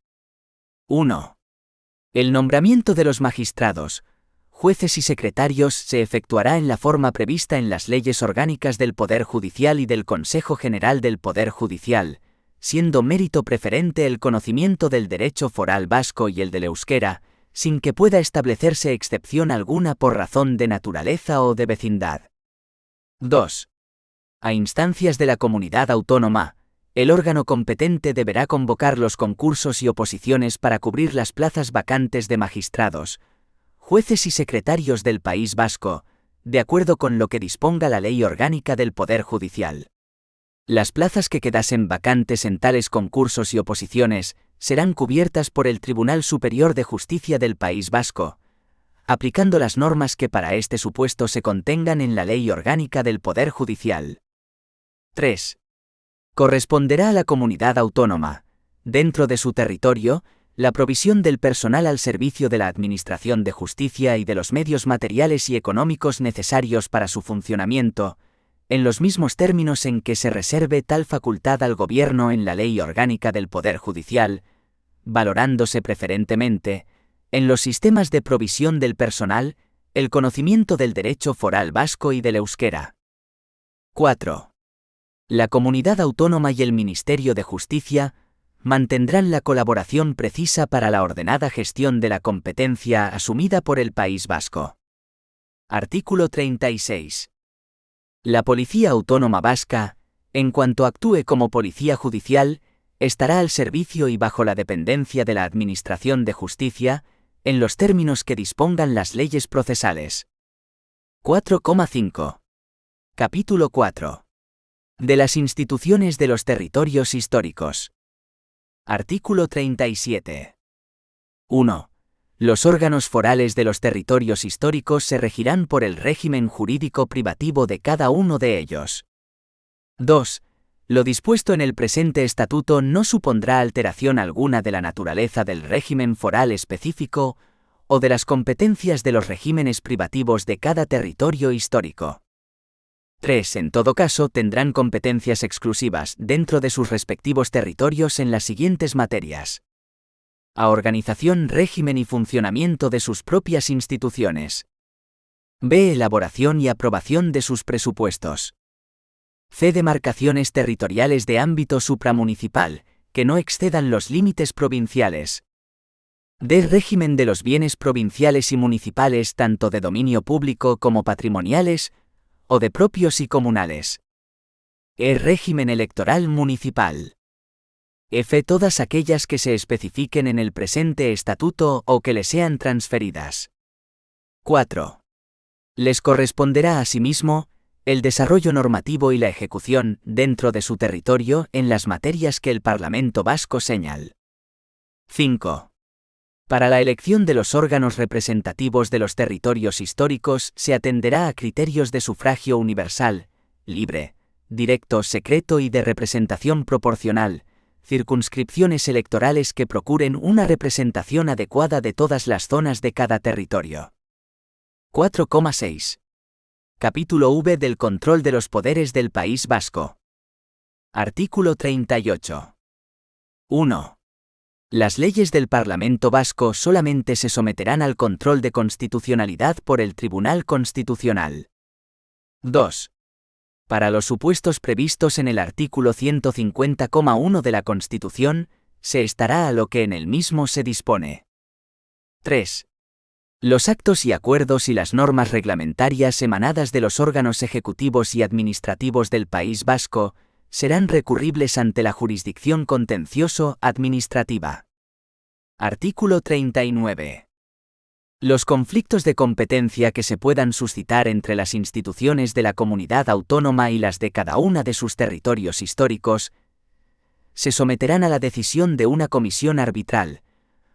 1. El nombramiento de los magistrados, jueces y secretarios se efectuará en la forma prevista en las leyes orgánicas del Poder Judicial y del Consejo General del Poder Judicial, siendo mérito preferente el conocimiento del derecho foral vasco y el del euskera, sin que pueda establecerse excepción alguna por razón de naturaleza o de vecindad. 2. A instancias de la comunidad autónoma, el órgano competente deberá convocar los concursos y oposiciones para cubrir las plazas vacantes de magistrados, jueces y secretarios del País Vasco, de acuerdo con lo que disponga la Ley Orgánica del Poder Judicial. Las plazas que quedasen vacantes en tales concursos y oposiciones serán cubiertas por el Tribunal Superior de Justicia del País Vasco, aplicando las normas que para este supuesto se contengan en la Ley Orgánica del Poder Judicial. 3. Corresponderá a la comunidad autónoma, dentro de su territorio, la provisión del personal al servicio de la Administración de Justicia y de los medios materiales y económicos necesarios para su funcionamiento, en los mismos términos en que se reserve tal facultad al Gobierno en la Ley Orgánica del Poder Judicial, valorándose preferentemente, en los sistemas de provisión del personal, el conocimiento del derecho foral vasco y del euskera. 4. La comunidad autónoma y el Ministerio de Justicia mantendrán la colaboración precisa para la ordenada gestión de la competencia asumida por el País Vasco. Artículo 36. La Policía Autónoma Vasca, en cuanto actúe como policía judicial, estará al servicio y bajo la dependencia de la Administración de Justicia, en los términos que dispongan las leyes procesales. 4,5. Capítulo 4. De las instituciones de los territorios históricos. Artículo 37. 1. Los órganos forales de los territorios históricos se regirán por el régimen jurídico privativo de cada uno de ellos. 2. Lo dispuesto en el presente estatuto no supondrá alteración alguna de la naturaleza del régimen foral específico o de las competencias de los regímenes privativos de cada territorio histórico. 3. En todo caso, tendrán competencias exclusivas dentro de sus respectivos territorios en las siguientes materias: a organización, régimen y funcionamiento de sus propias instituciones. B. Elaboración y aprobación de sus presupuestos. C. Demarcaciones territoriales de ámbito supramunicipal, que no excedan los límites provinciales. D. Régimen de los bienes provinciales y municipales tanto de dominio público como patrimoniales, o de propios y comunales. E. Régimen electoral municipal. F. Todas aquellas que se especifiquen en el presente estatuto o que le sean transferidas. 4. Les corresponderá asimismo el desarrollo normativo y la ejecución, dentro de su territorio, en las materias que el Parlamento Vasco señal. 5. Para la elección de los órganos representativos de los territorios históricos se atenderá a criterios de sufragio universal, libre, directo, secreto y de representación proporcional, circunscripciones electorales que procuren una representación adecuada de todas las zonas de cada territorio. 4,6. Capítulo V del control de los poderes del País Vasco. Artículo 38. 1. Las leyes del Parlamento Vasco solamente se someterán al control de constitucionalidad por el Tribunal Constitucional. 2. Para los supuestos previstos en el artículo 150,1 de la Constitución, se estará a lo que en el mismo se dispone. 3. Los actos y acuerdos y las normas reglamentarias emanadas de los órganos ejecutivos y administrativos del País Vasco serán recurribles ante la jurisdicción contencioso-administrativa. Artículo 39. Los conflictos de competencia que se puedan suscitar entre las instituciones de la comunidad autónoma y las de cada una de sus territorios históricos se someterán a la decisión de una comisión arbitral,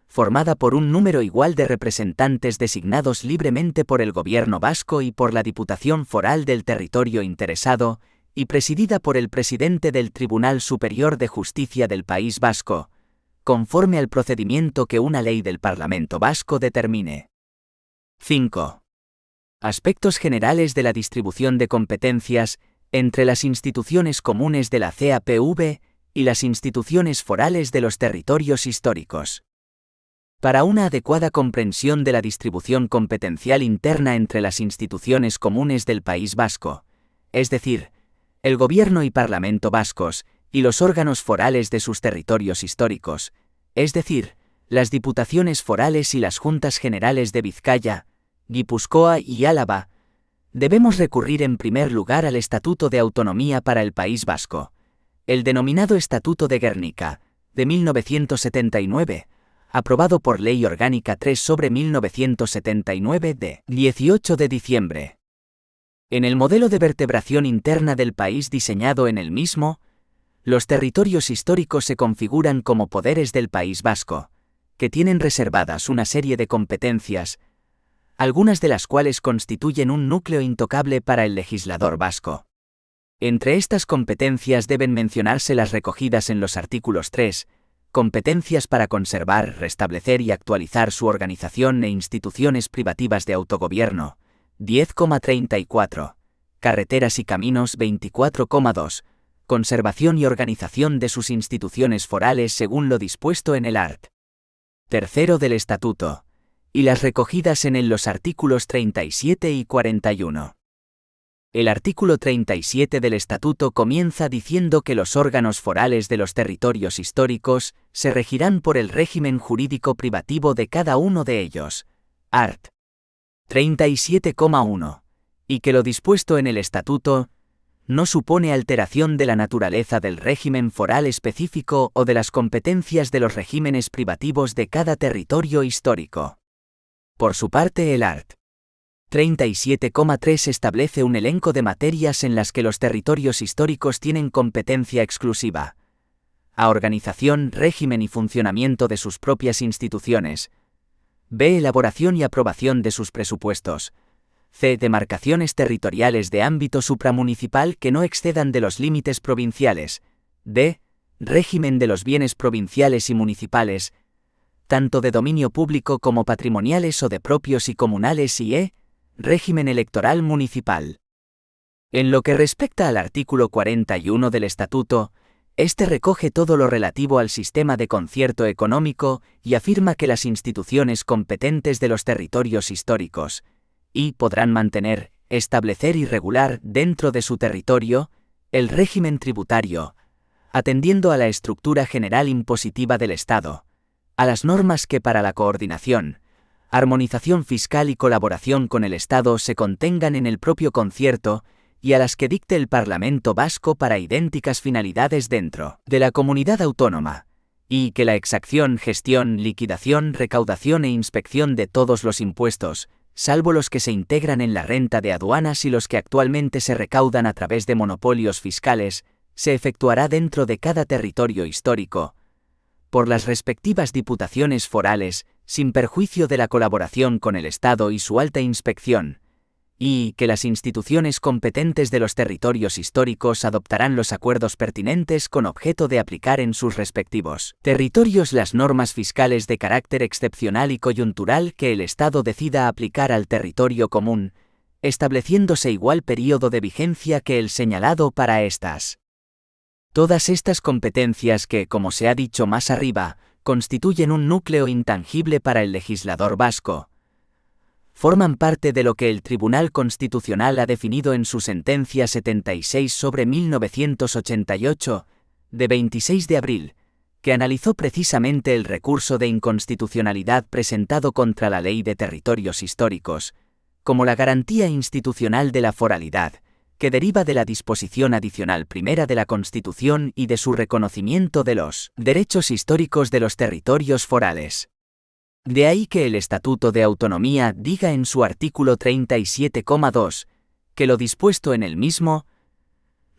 formada por un número igual de representantes designados libremente por el Gobierno vasco y por la Diputación Foral del territorio interesado, y presidida por el presidente del Tribunal Superior de Justicia del País Vasco, conforme al procedimiento que una ley del Parlamento Vasco determine. 5. Aspectos generales de la distribución de competencias entre las instituciones comunes de la CAPV y las instituciones forales de los territorios históricos. Para una adecuada comprensión de la distribución competencial interna entre las instituciones comunes del País Vasco, es decir, el Gobierno y Parlamento vascos, y los órganos forales de sus territorios históricos, es decir, las diputaciones forales y las juntas generales de Vizcaya, Guipúzcoa y Álava, debemos recurrir en primer lugar al Estatuto de Autonomía para el País Vasco, el denominado Estatuto de Guernica, de 1979, aprobado por Ley Orgánica 3/1979 de 18 de diciembre. En el modelo de vertebración interna del país diseñado en el mismo, Los territorios históricos se configuran como poderes del País Vasco, que tienen reservadas una serie de competencias, algunas de las cuales constituyen un núcleo intocable para el legislador vasco. Entre estas competencias deben mencionarse las recogidas en los artículos 3, competencias para conservar, restablecer y actualizar su organización e instituciones privativas de autogobierno, 10,34, carreteras y caminos 24,2, conservación y organización de sus instituciones forales según lo dispuesto en el art. 3 del Estatuto, y las recogidas en los artículos 37 y 41. El artículo 37 del Estatuto comienza diciendo que los órganos forales de los territorios históricos se regirán por el régimen jurídico privativo de cada uno de ellos, art. 37,1, y que lo dispuesto en el Estatuto no supone alteración de la naturaleza del régimen foral específico o de las competencias de los regímenes privativos de cada territorio histórico. Por su parte, el art. 37,3 establece un elenco de materias en las que los territorios históricos tienen competencia exclusiva. A organización, régimen y funcionamiento de sus propias instituciones. B. Elaboración y aprobación de sus presupuestos. C. Demarcaciones territoriales de ámbito supramunicipal que no excedan de los límites provinciales. D. Régimen de los bienes provinciales y municipales, tanto de dominio público como patrimoniales o de propios y comunales, y E. Régimen electoral municipal. En lo que respecta al artículo 41 del Estatuto, este recoge todo lo relativo al sistema de concierto económico y afirma que las instituciones competentes de los territorios históricos y podrán mantener, establecer y regular dentro de su territorio el régimen tributario, atendiendo a la estructura general impositiva del Estado, a las normas que para la coordinación, armonización fiscal y colaboración con el Estado se contengan en el propio concierto y a las que dicte el Parlamento Vasco para idénticas finalidades dentro de la comunidad autónoma, y que la exacción, gestión, liquidación, recaudación e inspección de todos los impuestos, salvo los que se integran en la renta de aduanas y los que actualmente se recaudan a través de monopolios fiscales, se efectuará dentro de cada territorio histórico, por las respectivas diputaciones forales, sin perjuicio de la colaboración con el Estado y su alta inspección, y que las instituciones competentes de los territorios históricos adoptarán los acuerdos pertinentes con objeto de aplicar en sus respectivos territorios las normas fiscales de carácter excepcional y coyuntural que el Estado decida aplicar al territorio común, estableciéndose igual período de vigencia que el señalado para estas. Todas estas competencias que, como se ha dicho más arriba, constituyen un núcleo intangible para el legislador vasco, forman parte de lo que el Tribunal Constitucional ha definido en su sentencia 76/1988, de 26 de abril, que analizó precisamente el recurso de inconstitucionalidad presentado contra la Ley de Territorios Históricos, como la garantía institucional de la foralidad, que deriva de la disposición adicional primera de la Constitución y de su reconocimiento de los derechos históricos de los territorios forales. De ahí que el Estatuto de Autonomía diga en su artículo 37,2, que lo dispuesto en el mismo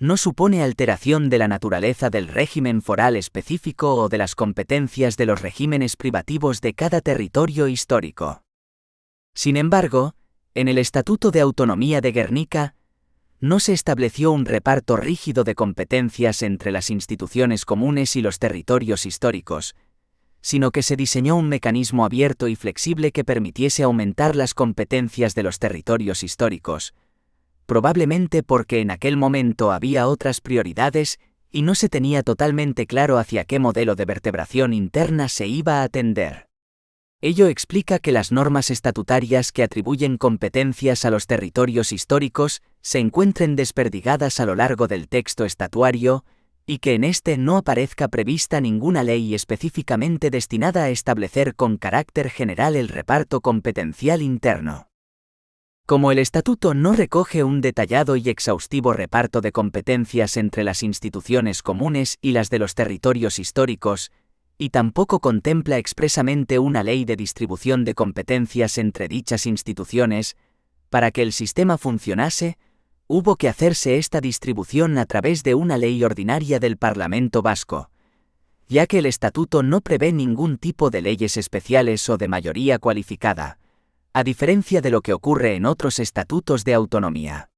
no supone alteración de la naturaleza del régimen foral específico o de las competencias de los regímenes privativos de cada territorio histórico. Sin embargo, en el Estatuto de Autonomía de Gernika, no se estableció un reparto rígido de competencias entre las instituciones comunes y los territorios históricos, sino que se diseñó un mecanismo abierto y flexible que permitiese aumentar las competencias de los territorios históricos, probablemente porque en aquel momento había otras prioridades y no se tenía totalmente claro hacia qué modelo de vertebración interna se iba a atender. Ello explica que las normas estatutarias que atribuyen competencias a los territorios históricos se encuentren desperdigadas a lo largo del texto estatuario, y que en este no aparezca prevista ninguna ley específicamente destinada a establecer con carácter general el reparto competencial interno. Como el Estatuto no recoge un detallado y exhaustivo reparto de competencias entre las instituciones comunes y las de los territorios históricos, y tampoco contempla expresamente una ley de distribución de competencias entre dichas instituciones, para que el sistema funcionase, hubo que hacerse esta distribución a través de una ley ordinaria del Parlamento vasco, ya que el estatuto no prevé ningún tipo de leyes especiales o de mayoría cualificada, a diferencia de lo que ocurre en otros estatutos de autonomía.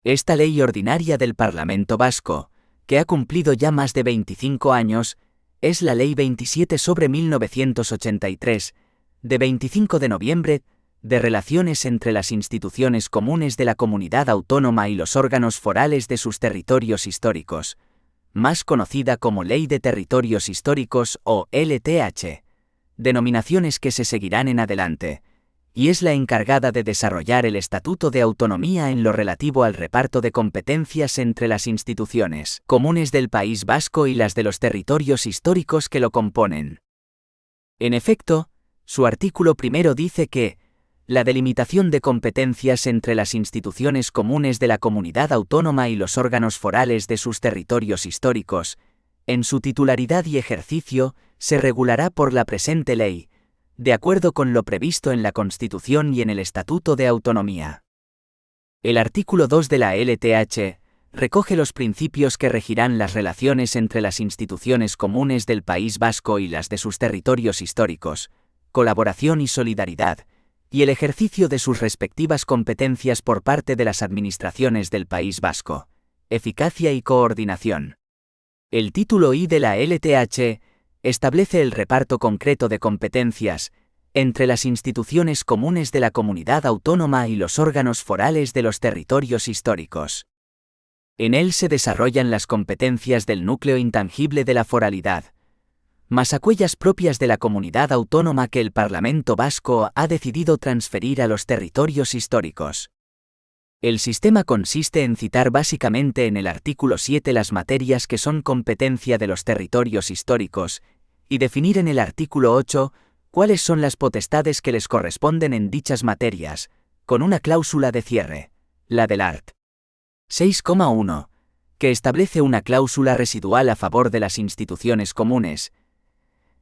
Esta ley ordinaria del Parlamento vasco, que ha cumplido ya más de 25 años, es la Ley 27/1983, de 25 de noviembre, de relaciones entre las instituciones comunes de la comunidad autónoma y los órganos forales de sus territorios históricos, más conocida como Ley de Territorios Históricos o LTH, denominaciones que se seguirán en adelante, y es la encargada de desarrollar el Estatuto de Autonomía en lo relativo al reparto de competencias entre las instituciones comunes del País Vasco y las de los territorios históricos que lo componen. En efecto, su artículo primero dice que la delimitación de competencias entre las instituciones comunes de la comunidad autónoma y los órganos forales de sus territorios históricos, en su titularidad y ejercicio, se regulará por la presente ley, de acuerdo con lo previsto en la Constitución y en el Estatuto de Autonomía. El artículo 2 de la LTH recoge los principios que regirán las relaciones entre las instituciones comunes del País Vasco y las de sus territorios históricos, colaboración y solidaridad, y el ejercicio de sus respectivas competencias por parte de las administraciones del País Vasco, eficacia y coordinación. El título I de la LTH establece el reparto concreto de competencias entre las instituciones comunes de la comunidad autónoma y los órganos forales de los territorios históricos. En él se desarrollan las competencias del núcleo intangible de la foralidad, más aquellas propias de la comunidad autónoma que el Parlamento vasco ha decidido transferir a los territorios históricos. El sistema consiste en citar básicamente en el artículo 7 las materias que son competencia de los territorios históricos, y definir en el artículo 8 cuáles son las potestades que les corresponden en dichas materias, con una cláusula de cierre, la del art. 6,1, que establece una cláusula residual a favor de las instituciones comunes.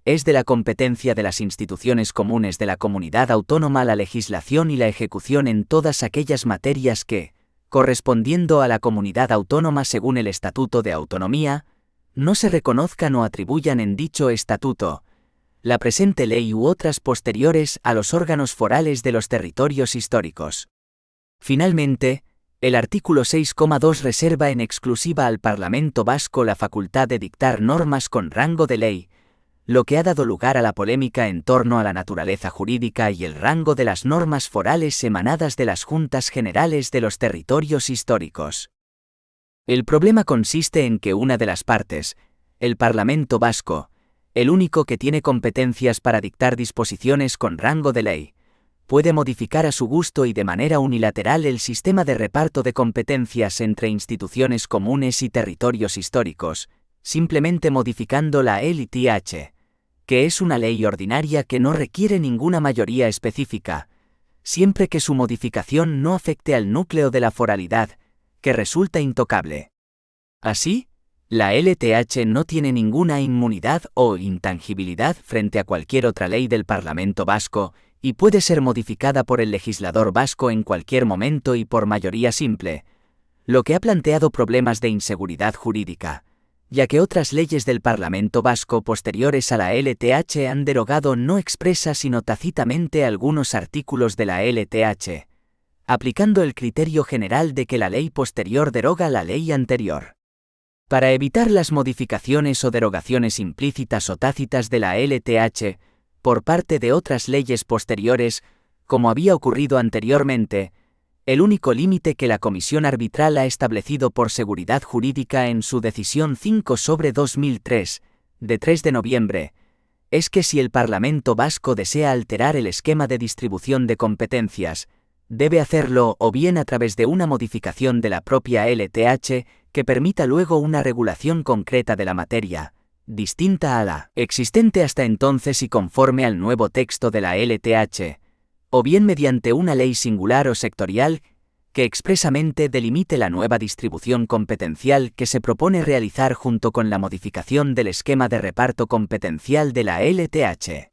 Es de la competencia de las instituciones comunes de la comunidad autónoma la legislación y la ejecución en todas aquellas materias que, correspondiendo a la comunidad autónoma según el Estatuto de Autonomía, no se reconozcan o atribuyan en dicho estatuto, la presente ley u otras posteriores a los órganos forales de los territorios históricos. Finalmente, el artículo 6,2 reserva en exclusiva al Parlamento vasco la facultad de dictar normas con rango de ley, lo que ha dado lugar a la polémica en torno a la naturaleza jurídica y el rango de las normas forales emanadas de las Juntas Generales de los territorios históricos. El problema consiste en que una de las partes, el Parlamento vasco, el único que tiene competencias para dictar disposiciones con rango de ley, puede modificar a su gusto y de manera unilateral el sistema de reparto de competencias entre instituciones comunes y territorios históricos, simplemente modificando la LTH, que es una ley ordinaria que no requiere ninguna mayoría específica, siempre que su modificación no afecte al núcleo de la foralidad, que resulta intocable. Así, la LTH no tiene ninguna inmunidad o intangibilidad frente a cualquier otra ley del Parlamento vasco, y puede ser modificada por el legislador vasco en cualquier momento y por mayoría simple, lo que ha planteado problemas de inseguridad jurídica, ya que otras leyes del Parlamento vasco posteriores a la LTH han derogado no expresa sino tácitamente algunos artículos de la LTH, aplicando el criterio general de que la ley posterior deroga la ley anterior. Para evitar las modificaciones o derogaciones implícitas o tácitas de la LTH por parte de otras leyes posteriores, como había ocurrido anteriormente, el único límite que la Comisión Arbitral ha establecido por seguridad jurídica en su decisión 5/2003, de 3 de noviembre, es que si el Parlamento vasco desea alterar el esquema de distribución de competencias, debe hacerlo o bien a través de una modificación de la propia LTH que permita luego una regulación concreta de la materia, distinta a la existente hasta entonces y conforme al nuevo texto de la LTH, o bien mediante una ley singular o sectorial que expresamente delimite la nueva distribución competencial que se propone realizar junto con la modificación del esquema de reparto competencial de la LTH.